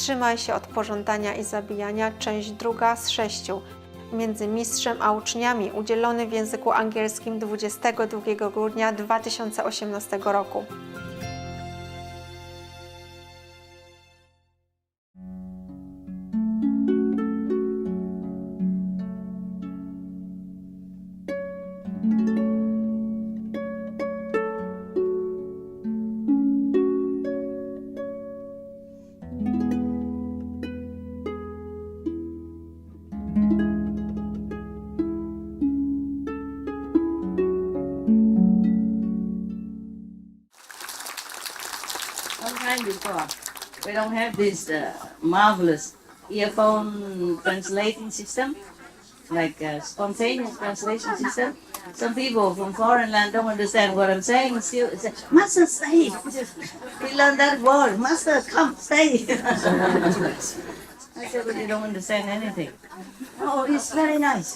Wstrzymaj się od pożądania i zabijania. Część 2 z 6. Między mistrzem a uczniami, udzielony w języku angielskim 22 grudnia 2018 roku. Before. We don't have this marvelous earphone translating system, like a spontaneous translation system. Some people from foreign land don't understand what I'm saying. Still say, "Master, stay." We learned that word. "Master, come, stay." I said, "But you don't understand anything." "Oh, it's very nice."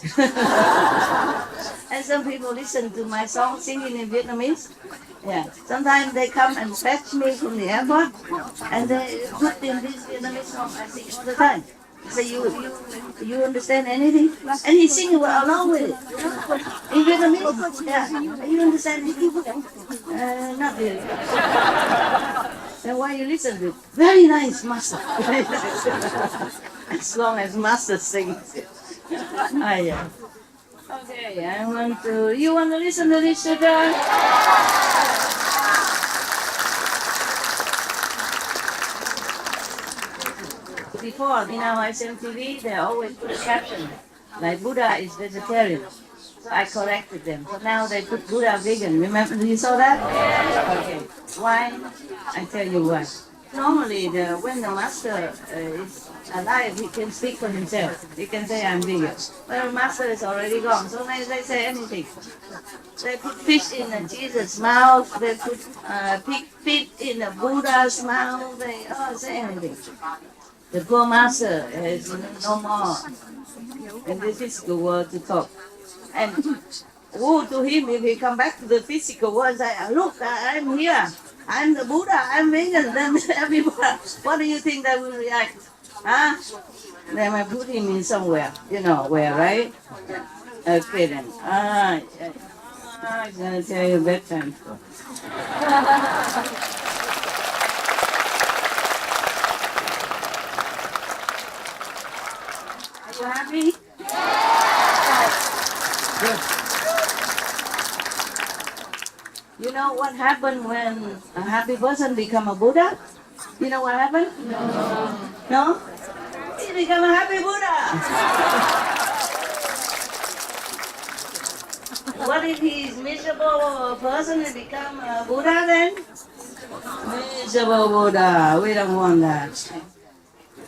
And some people listen to my song singing in Vietnamese. Yeah, sometimes they come and fetch me from the airport, and they put in this Vietnamese song I sing all the time. They say, you understand anything? And he sing along with it. In Vietnamese, yeah. You understand anything? Not really. Then why you listen to it? Very nice, Master. Very nice. As long as Master sings it. Yeah. Okay, you want to listen to this today? Before, in our SMTV, they always put a caption, like Buddha is vegetarian. So I corrected them. So now they put Buddha vegan. Remember, you saw that? Okay. Why? I tell you why. Normally, when the master is alive, he can speak for himself. He can say, "I'm vegan." But the master is already gone, so they say anything. They put fish in Jesus' mouth. They put pig feet in the Buddha's mouth. They say anything. The poor master is no more in the physical world to talk. And woe to him if he come back to the physical world and say, "Look, I'm here. I'm the Buddha. I'm vegan." Then everybody, what do you think they will react? Huh? They might put him in somewhere. You know where, right? Okay then. I'm gonna tell you bedtime. Are you happy? Good. You know what happened when a happy person become a Buddha? You know what happened? No. No? He become a happy Buddha. What if he's miserable person and become a Buddha then? Miserable Buddha. We don't want that.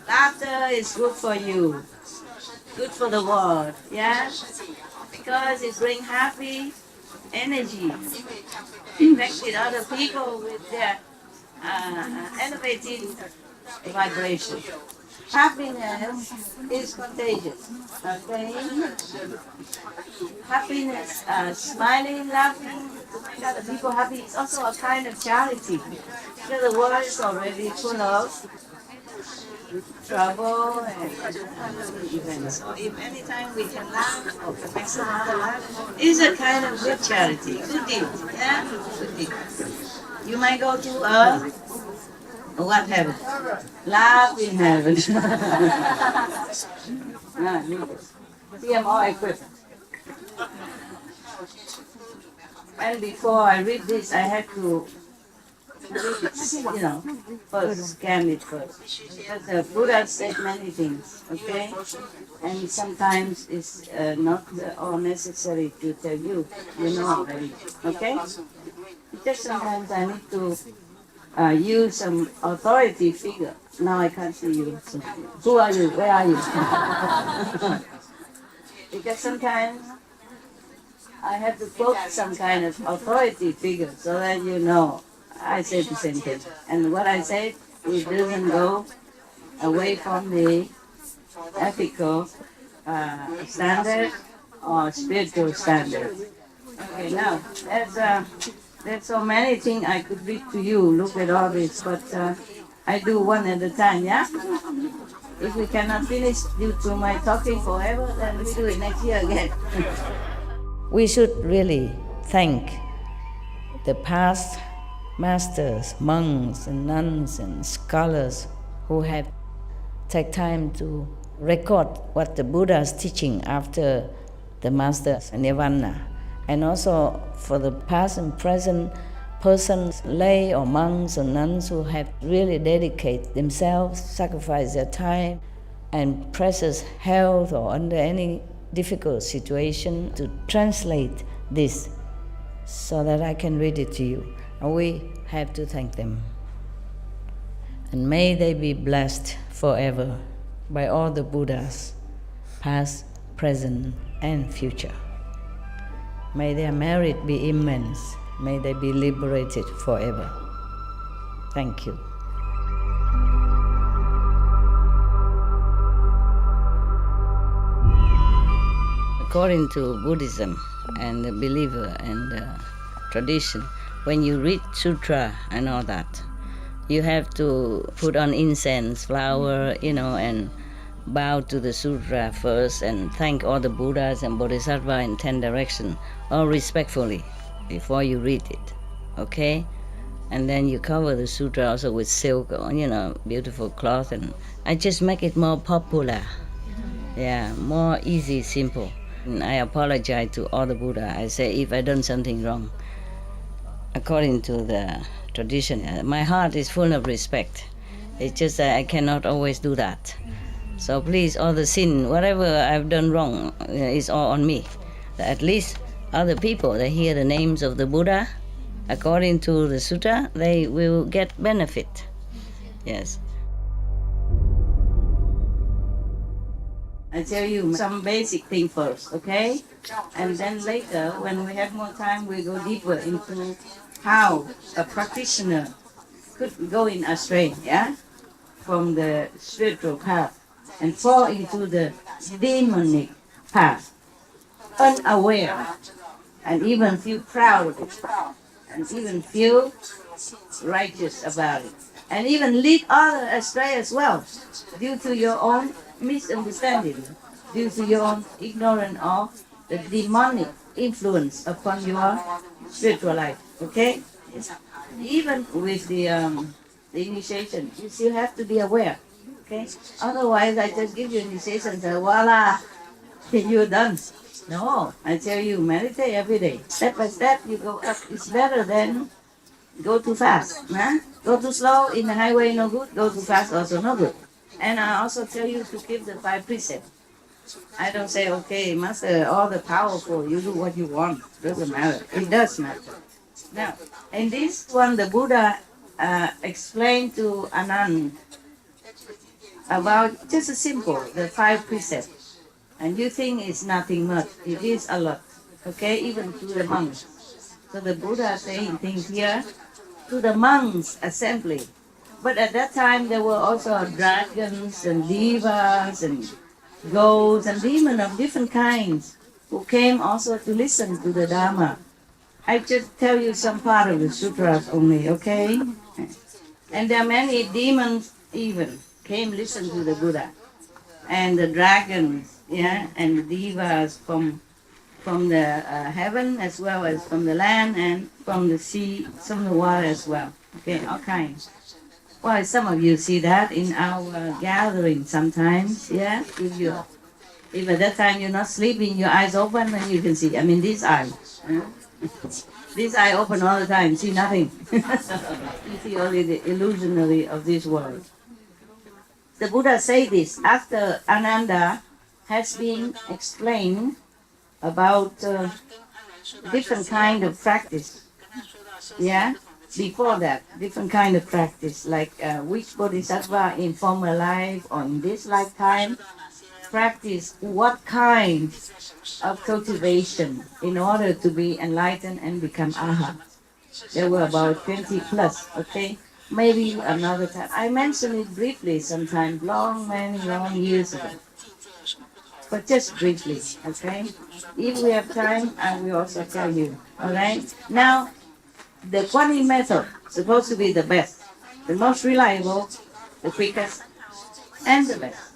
Laughter is good for you. Good for the world. Yeah? Because it brings happy energy. Infected other people with their elevated vibration. Happiness is contagious. Okay? Happiness, smiling, laughing, to make other people happy is also a kind of charity. So the world is already full of trouble and events. So if anytime we can laugh or make someone laugh, it's a kind of good charity, good deed. Yeah? Good deed. You might go to what heaven? Laugh in heaven. See, I'm all equipped. And before I read this, I had to read it, first scan it first. Because the Buddha said many things, okay? And sometimes it's not all necessary to tell you, already, okay? Just sometimes I need to use some authority figure. Now I can't see you. So, who are you? Where are you? Because sometimes I have to quote some kind of authority figure so that you know I say the same thing. And what I say, it doesn't go away from the ethical standard or spiritual standard. Okay, now, there's so many things I could read to you. Look at all this, but I do one at a time, yeah? If we cannot finish due to my talking forever, then we do it next year again. We should really thank the past masters, monks and nuns and scholars who have taken time to record what the Buddha is teaching after the master's nirvana. And also for the past and present persons, lay or monks or nuns who have really dedicated themselves, sacrificed their time and precious health or under any difficult situation to translate this so that I can read it to you. And we have to thank them. And may they be blessed forever by all the Buddhas, past, present, and future. May their merit be immense. May they be liberated forever. Thank you. According to Buddhism and the believer and the tradition, when you read sutra and all that, you have to put on incense, flower, and bow to the sutra first and thank all the Buddhas and Bodhisattvas in 10 directions, all respectfully, before you read it, okay? And then you cover the sutra also with silk or, beautiful cloth, and I just make it more popular. Yeah, more easy, simple. And I apologize to all the Buddha. I say if I done something wrong, according to the tradition, my heart is full of respect. It's just that I cannot always do that. So please, all the sin, whatever I've done wrong, is all on me. At least other people, they hear the names of the Buddha, according to the sutta, they will get benefit. Yes. I tell you some basic thing first, okay? And then later, when we have more time, we go deeper into how a practitioner could go in astray, yeah? From the spiritual path and fall into the demonic path, unaware, and even feel proud of it, and even feel righteous about it, and even lead others astray as well, due to your own misunderstanding, due to your own ignorance of the demonic influence upon your spiritual life, okay? Even with the initiation, you still have to be aware, okay? Otherwise, I just give you initiation and say, voila, you're done. No, I tell you, meditate every day. Step by step, you go up. It's better than go too fast. Huh? Go too slow in the highway, no good. Go too fast, also no good. And I also tell you to keep the 5 precepts. I don't say, okay, Master, all the powerful, you do what you want. Doesn't matter. It does matter. Now, in this one, the Buddha explained to Anand about just a simple, the 5 precepts. And you think it's nothing much. It is a lot. Okay, even to the monks. So the Buddha saying things here to the monks assembly. But at that time there were also dragons and devas and ghosts and demons of different kinds who came also to listen to the Dharma. I just tell you some part of the sutras only, okay? And there are many demons even came listen to the Buddha. And the dragons, yeah, and the devas from the heaven as well as from the land and from the sea, from the water as well. Okay, all kinds. Well, some of you see that in our gathering sometimes, yeah? If at that time you're not sleeping, your eyes open, then you can see. I mean, this eye. This eye open all the time, see nothing. You see only the illusionary of this world. The Buddha said this after Ananda has been explained about different kind of practice. Yeah? Before that, different kind of practice, like which bodhisattva in former life or in this lifetime practice what kind of cultivation in order to be enlightened and become arhat. There were about 20 plus, okay? Maybe another time. I mentioned it briefly sometimes, many long years ago. But just briefly, okay? If we have time, I will also tell you, all right? Now, the Kuan Yin method is supposed to be the best. the most reliable, the quickest, and the best,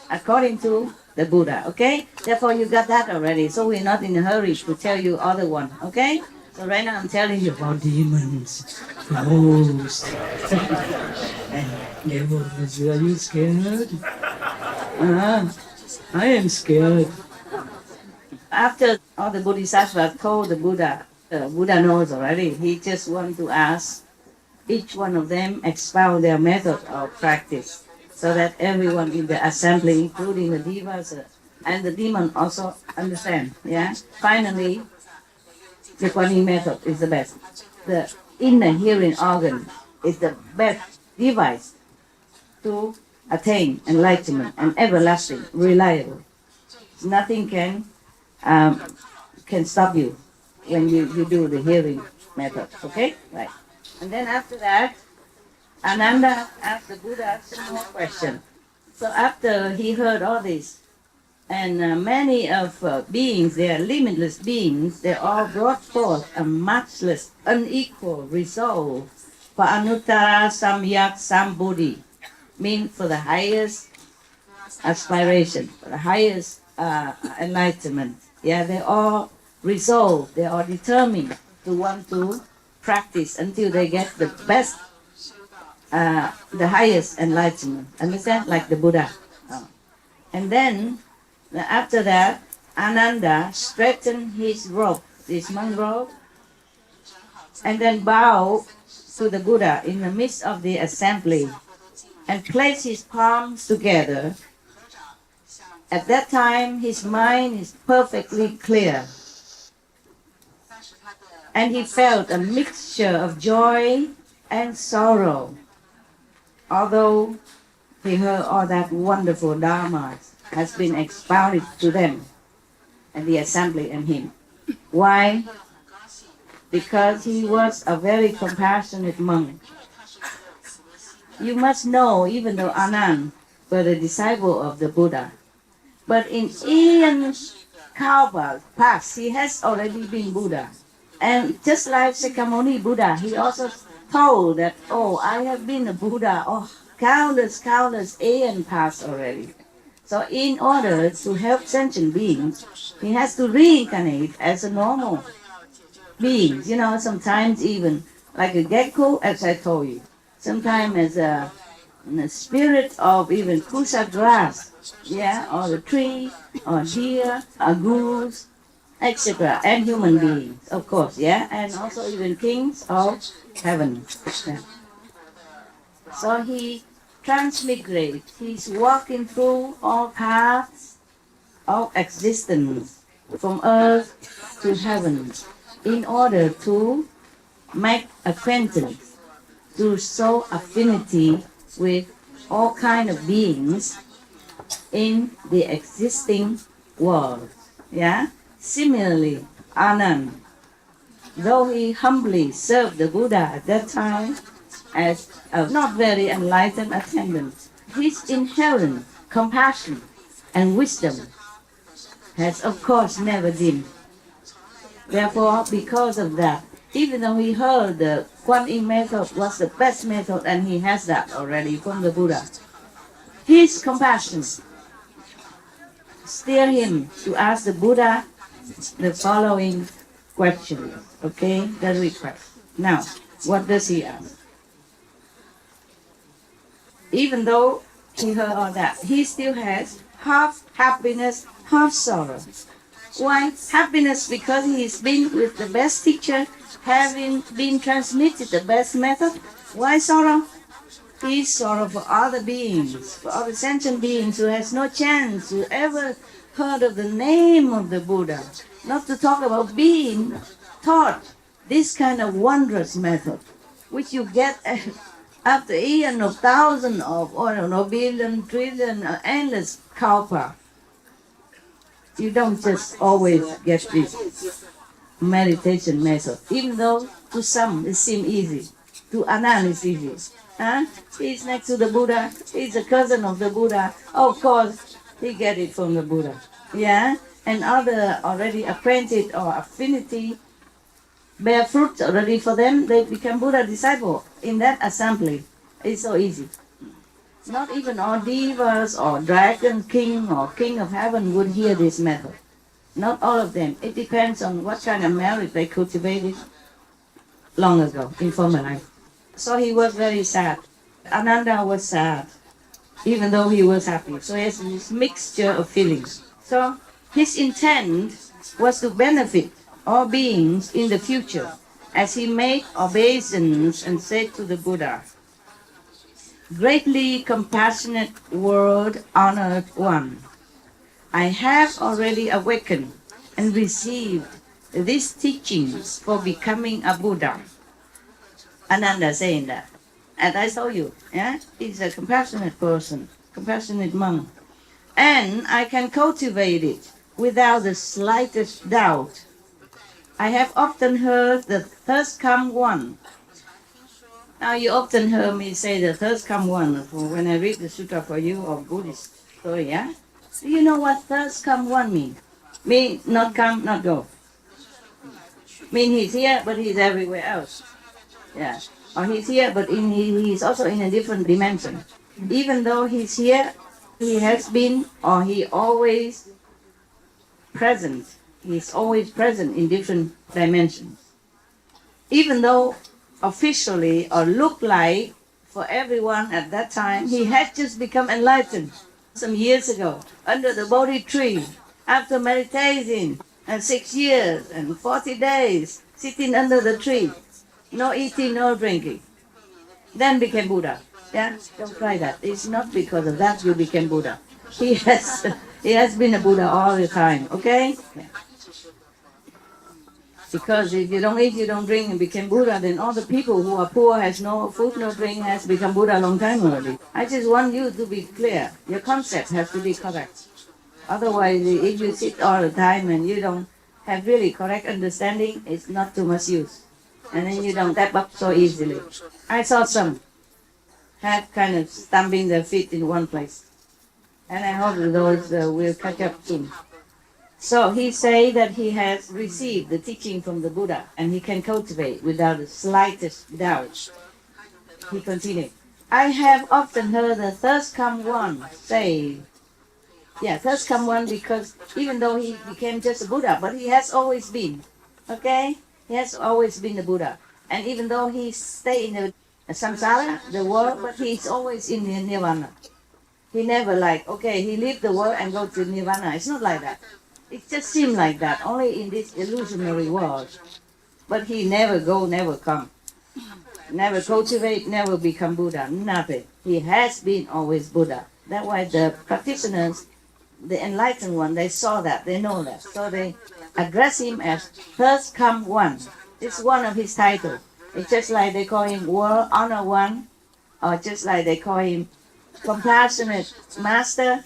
according to the Buddha, okay? Therefore, you got that already, so we're not in a hurry to tell you other one, okay? So right now I'm telling you about demons, ghosts, and devils. Are you scared? I am scared. After all the Bodhisattvas told the Buddha knows already. He just want to ask each one of them expound their method of practice, so that everyone in the assembly, including the devas and the demon, also understand. Yeah. Finally, the Kuan Yin method is the best. The inner hearing organ is the best device to attain enlightenment and everlasting, reliable. Nothing can stop you when you do the hearing method. Okay? Right. And then after that, Ananda asked the Buddha some more questions. So after he heard all this, and many of beings, they are limitless beings, they all brought forth a matchless, unequal resolve for Anuttara Samyak Sambuddhi, means for the highest aspiration, for the highest enlightenment. Yeah, they all resolved, they are determined to want to practice until they get the best, the highest enlightenment. Understand? Like the Buddha. And then, after that, Ananda straightened his robe, this monk robe, and then bowed to the Buddha in the midst of the assembly and placed his palms together. At that time, his mind is perfectly clear, and he felt a mixture of joy and sorrow, although he heard all that wonderful Dharma has been expounded to them and the assembly and him. Why? Because he was a very compassionate monk. You must know, even though Anand was a disciple of the Buddha, but in Ian Kalpa past, he has already been Buddha. And just like Sakyamuni Buddha, he also told that, oh, I have been a Buddha, oh, countless aeon past already. So in order to help sentient beings, he has to reincarnate as a normal being. You know, sometimes even like a gecko, as I told you. Sometimes as a spirit of even kusa grass, yeah, or the tree, or deer, or goose, etc. And human beings, of course, yeah, and also even kings of heaven. Yeah. So he transmigrates. He's walking through all paths of existence, from earth to heaven, in order to make acquaintance, to show affinity with all kind of beings in the existing world. Yeah. Similarly, Anand, though he humbly served the Buddha at that time as a not very enlightened attendant, his inherent compassion and wisdom has of course never dimmed. Therefore, because of that, even though he heard the Kuan Yin method was the best method, and he has that already from the Buddha, his compassion steered him to ask the Buddha the following question. Okay, the request. Now, what does he ask? Even though he heard all that, he still has half happiness, half sorrow. Why? Happiness because he's been with the best teacher, having been transmitted the best method. Why sorrow? He's sorrow for other beings, for other sentient beings who has no chance to ever heard of the name of the Buddha, not to talk about being taught this kind of wondrous method, which you get after eon of thousand of, or I don't know, billion, trillion, endless kalpa. You don't just always get this meditation method, even though to some it seems easy. To Anand it's easy. Huh? He's next to the Buddha, he's a cousin of the Buddha. Of course, he get it from the Buddha. Yeah? And other already acquainted or affinity bear fruits already for them, they become Buddha disciple in that assembly. It's so easy. Not even all devas or dragon king or king of heaven would hear this method. Not all of them. It depends on what kind of merit they cultivated long ago in former life. So he was very sad. Ananda was sad, even though he was happy. So he has this mixture of feelings. So his intent was to benefit all beings in the future, as he made obeisance and said to the Buddha, "Greatly compassionate world honored one, I have already awakened and received these teachings for becoming a Buddha." Ananda saying that. And I told you, yeah, he's a compassionate person, compassionate monk. And I can cultivate it without the slightest doubt. I have often heard the thirst come one. Now you often heard me say the thirst come one when I read the sutra for you or Buddhist story, yeah? Do you know what thirst come one means? Mean not come, not go. Mean he's here, but he's everywhere else. Yeah. Or he's here, but he's also in a different dimension. Even though he's here, he has been, or he always present. He's always present in different dimensions. Even though officially or look like for everyone at that time, he had just become enlightened some years ago under the Bodhi tree after meditating and 6 years and 40 days sitting under the tree. No eating, no drinking. Then became Buddha. Yeah, don't try that. It's not because of that you became Buddha. He has been a Buddha all the time. Okay? Yeah. Because if you don't eat, you don't drink, and became Buddha, then all the people who are poor, has no food, no drink, has become Buddha a long time already. I just want you to be clear. Your concept has to be correct. Otherwise, if you sit all the time and you don't have really correct understanding, it's not too much use. And then you don't tap up so easily. I saw some had kind of stamping their feet in one place. And I hope those will catch up soon. So he say that he has received the teaching from the Buddha and he can cultivate without the slightest doubt. He continued, I have often heard the thirst come one say, thirst come one because even though he became just a Buddha, but he has always been, okay? He has always been the Buddha. And even though he stay in the samsara, the world, but he's always in the nirvana. He never he leave the world and go to nirvana. It's not like that. It just seems like that, only in this illusionary world. But he never go, never come. Never cultivate, never become Buddha, nothing. He has been always Buddha. That's why the practitioners, the enlightened one, they saw that, they know that. So they address him as Thirst Come One. It's one of his titles. It's just like they call him World Honor One, or just like they call him Compassionate Master,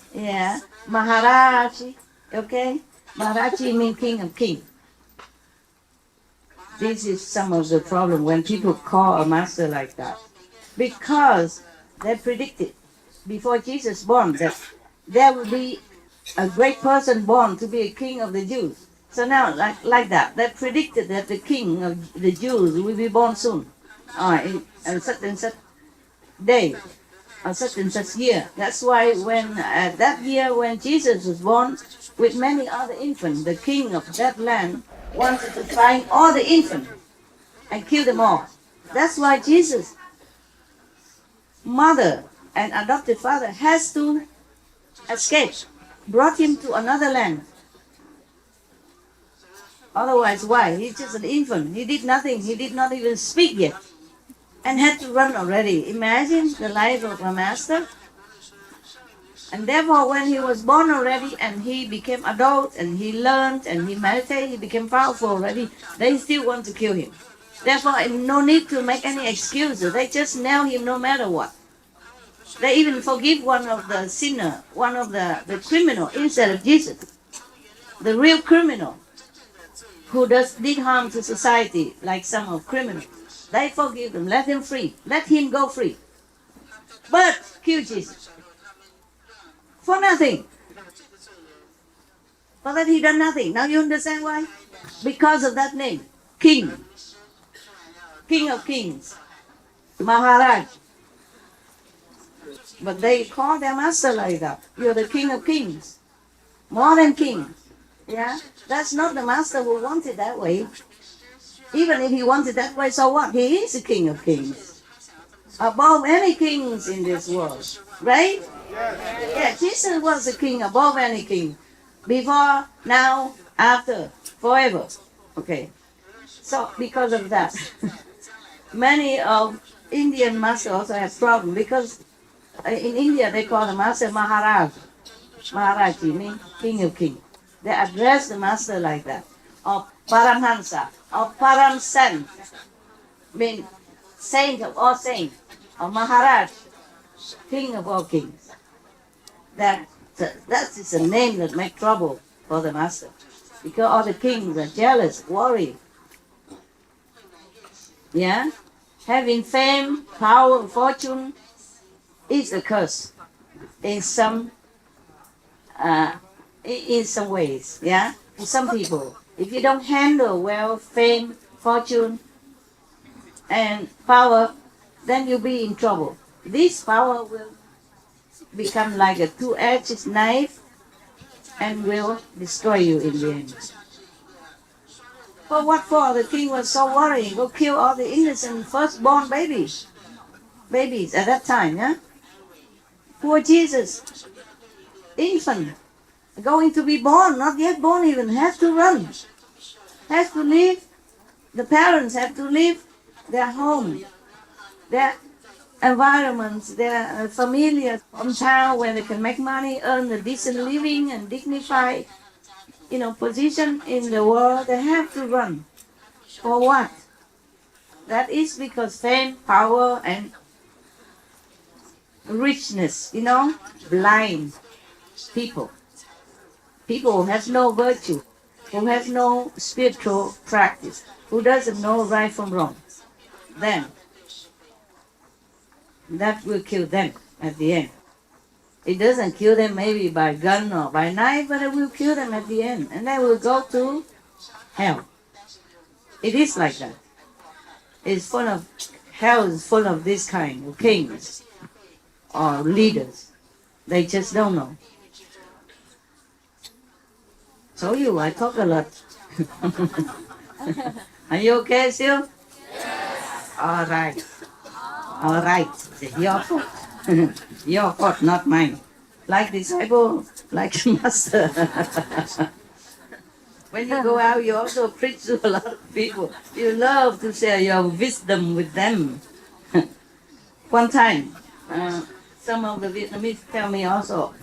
Maharaji, okay? Maharaji means King of Kings. This is some of the problem when people call a master like that. Because they predicted before Jesus born that there will be a great person born to be a king of the Jews. So now, like that, they predicted that the king of the Jews will be born soon, in such and such day, or such and such year. That's why when that year when Jesus was born, with many other infants, the king of that land wanted to find all the infants and kill them all. That's why Jesus' mother and adopted father has to escape, brought him to another land. Otherwise, why? He's just an infant. He did nothing. He did not even speak yet. And had to run already. Imagine the life of a master. And therefore, when he was born already and he became adult and he learned and he meditated, he became powerful already, they still want to kill him. Therefore, no need to make any excuses. They just nail him no matter what. They even forgive one of the sinner, one of the criminal instead of Jesus. The real criminal who did harm to society, like some of criminals. They forgive them, let him free, let him go free. But kill Jesus. For nothing. For that he done nothing. Now you understand why? Because of that name. King. King of Kings. Maharaj. But they call their master like that. You're the king of kings. More than king. Yeah? That's not the master who wants it that way. Even if he wants it that way, so what? He is the king of kings. Above any kings in this world. Right? Yeah, Jesus was the king above any king. Before, now, after, forever. Okay. So because of that, many of Indian masters also have problem because in India they call the master Maharaj. Maharaj means king of kings. They address the master like that. Or Paramhansa, or Param Sant, mean saint of all saints. Or Maharaj, king of all kings. That is a name that makes trouble for the master. Because all the kings are jealous, worried. Yeah? Having fame, power, fortune is a curse in some ways. Yeah? For some people, if you don't handle well fame, fortune, and power, then you'll be in trouble. This power will become like a two-edged knife and will destroy you in the end. But what for? The king was so worried. Go kill all the innocent firstborn babies. Babies at that time, yeah? Poor Jesus. Infant. Going to be born, not yet born even, has to run. Has to leave. The parents have to leave their home, their environments, their familiar hometown where they can make money, earn a decent living and dignified, position in the world. They have to run. For what? That is because fame, power, and richness, blind people. People who has no virtue, who has no spiritual practice, who doesn't know right from wrong. Then, that will kill them at the end. It doesn't kill them maybe by gun or by knife, but it will kill them at the end. And they will go to hell. It is like that. Hell is full of this kind of kings or leaders. They just don't know. Told you, I talk a lot. Are you okay still? Yes. All right. All right. Your fault. Your fault, not mine. Like disciple, like master. When you go out, you also preach to a lot of people. You love to share your wisdom with them. One time, some of the Vietnamese tell me also,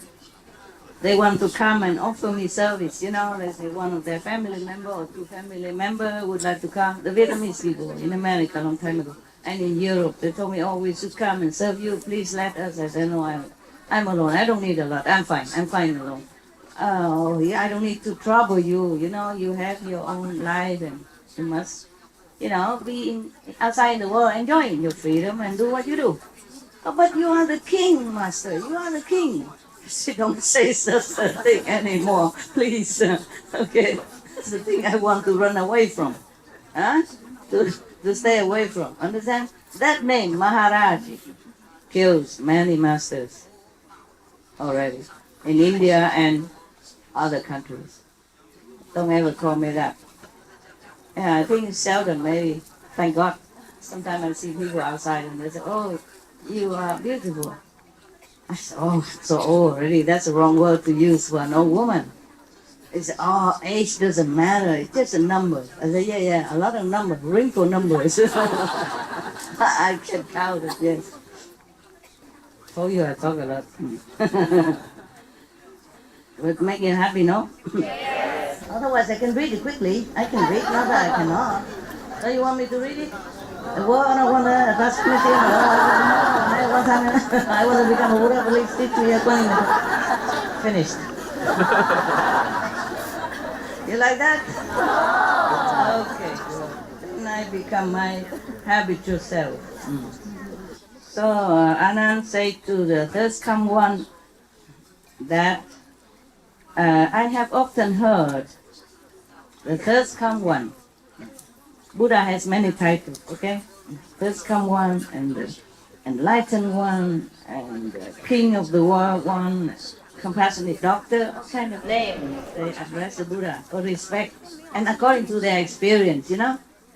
they want to come and offer me service. They say one of their family member or two family member would like to come. The Vietnamese people in America a long time ago. And in Europe, they told me, we should come and serve you. Please let us. I said, no, I'm alone. I don't need a lot. I'm fine. I'm fine alone. Oh, yeah, I don't need to trouble you. You have your own life and you must, be outside in the world, enjoying your freedom and do what you do. Oh, but you are the king, master. You are the king. She don't say such a thing anymore, please. Okay, that's the thing I want to run away from. Huh? To stay away from. Understand? That name, Maharaj, kills many masters already in India and other countries. Don't ever call me that. Yeah, I think it's seldom, maybe. Thank God. Sometimes I see people outside and they say, oh, you are beautiful. I said, oh, so old already. That's the wrong word to use for an old woman. They say, oh, age doesn't matter. It's just a number. I said, yeah, a lot of numbers, wrinkle numbers. I can count it, yes. Told you I talk a lot. Would make you happy, no? Yes. Otherwise, I can read it quickly. I can read, not that I cannot. So you want me to read it? I want to become a Buddha, please teach me a 20 minutes. Finished. You like that? Okay. Then I become my habitual self. So Anand said to the third come one that I have often heard the third come one. Buddha has many titles, okay? Third come one and enlightened one, and king of the world one, compassionate doctor, all kind of names they address the Buddha for respect, and according to their experience,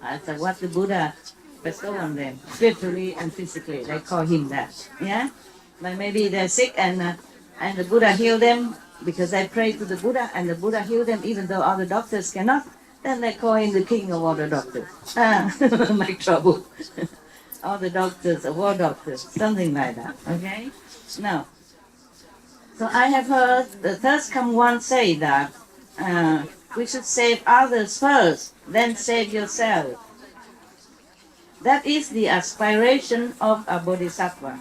as what the Buddha bestow on them, spiritually and physically, they call him that. Yeah, like maybe they're sick and the Buddha heal them because they pray to the Buddha, and the Buddha heal them even though other doctors cannot. Then they call him the king of all the doctors. Make trouble. All the doctors, the war doctors, something like that. Okay? Now, so I have heard the third come one say that we should save others first, then save yourself. That is the aspiration of a bodhisattva.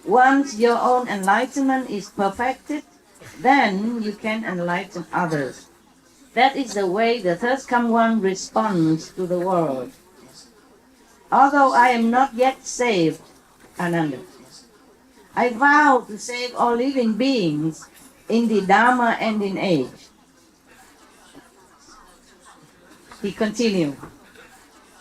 Once your own enlightenment is perfected, then you can enlighten others. That is the way the third come one responds to the world. Although I am not yet saved, Ananda, I vow to save all living beings in the Dharma and in age. He continued,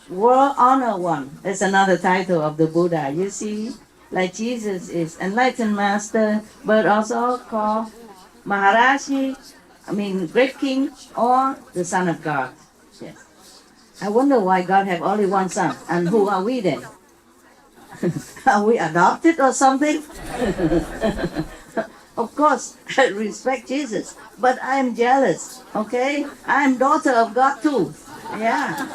World Honor One. That's another title of the Buddha. You see, like Jesus is enlightened master, but also called Maharaji, great king, or the son of God. Yes. I wonder why God have only one son, and who are we then? Are we adopted or something? Of course, I respect Jesus, but I'm jealous, okay? I'm daughter of God too. Yeah.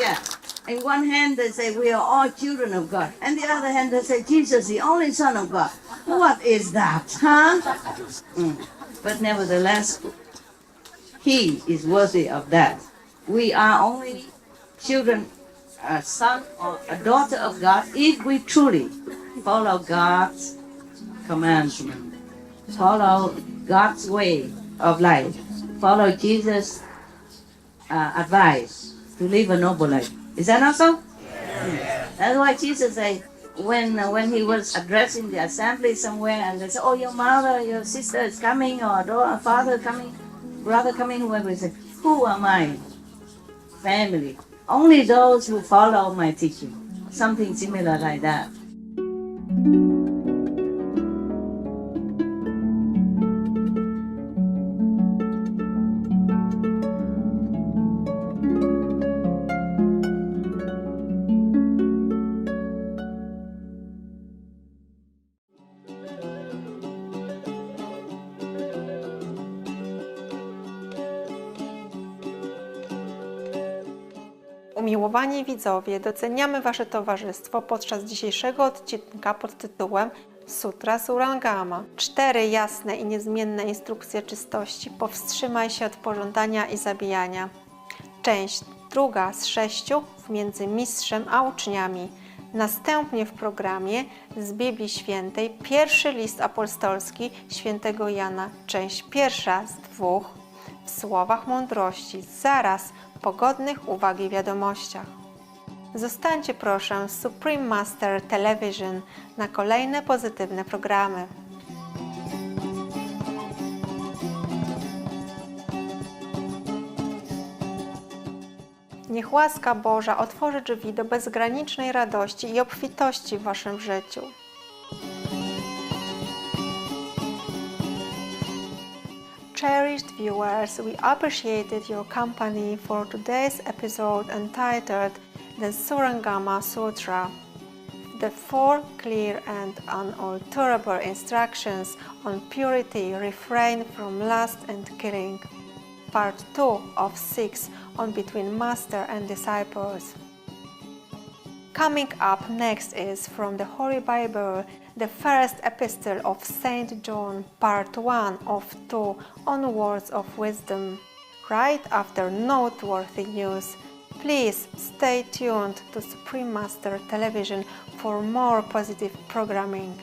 Yeah. In one hand they say we are all children of God, and the other hand they say Jesus the only Son of God. What is that, huh? But nevertheless, He is worthy of that. We are only children, a son or a daughter of God if we truly follow God's commandment, follow God's way of life, follow Jesus' advice to live a noble life. Is that not so? Yeah. That's why Jesus said, when he was addressing the assembly somewhere, and they said, oh, your mother, your sister is coming, or father coming, brother coming, whoever, he said, who are my family? Only those who follow my teaching. Something similar like that. Umiłowani widzowie, doceniamy Wasze towarzystwo podczas dzisiejszego odcinka pod tytułem Sutra Surangama. 4 jasne i niezmienne instrukcje czystości. Powstrzymaj się od pożądania i zabijania. Część 2 z 6 między mistrzem a uczniami. Następnie w programie z Biblii Świętej pierwszy list apostolski świętego Jana, część 1 z 2 w słowach mądrości, zaraz po godnych uwagi wiadomościach. Zostańcie proszę z Supreme Master Television na kolejne pozytywne programy. Niech łaska Boża otworzy drzwi do bezgranicznej radości i obfitości w Waszym życiu. Cherished viewers, we appreciated your company for today's episode entitled The Surangama Sutra. The 4 clear and unalterable instructions on purity, refrain from lust and killing. Part 2 of 6 on between Master and Disciples. Coming up next is from the Holy Bible, the first epistle of Saint John, part 1 of 2 on words of wisdom. Right after noteworthy news, please stay tuned to Supreme Master Television for more positive programming.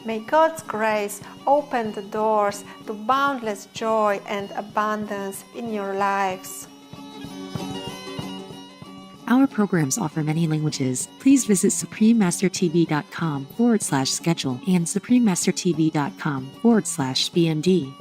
May God's grace open the doors to boundless joy and abundance in your lives. Our programs offer many languages. Please visit suprememastertv.com/schedule and suprememastertv.com/BMD.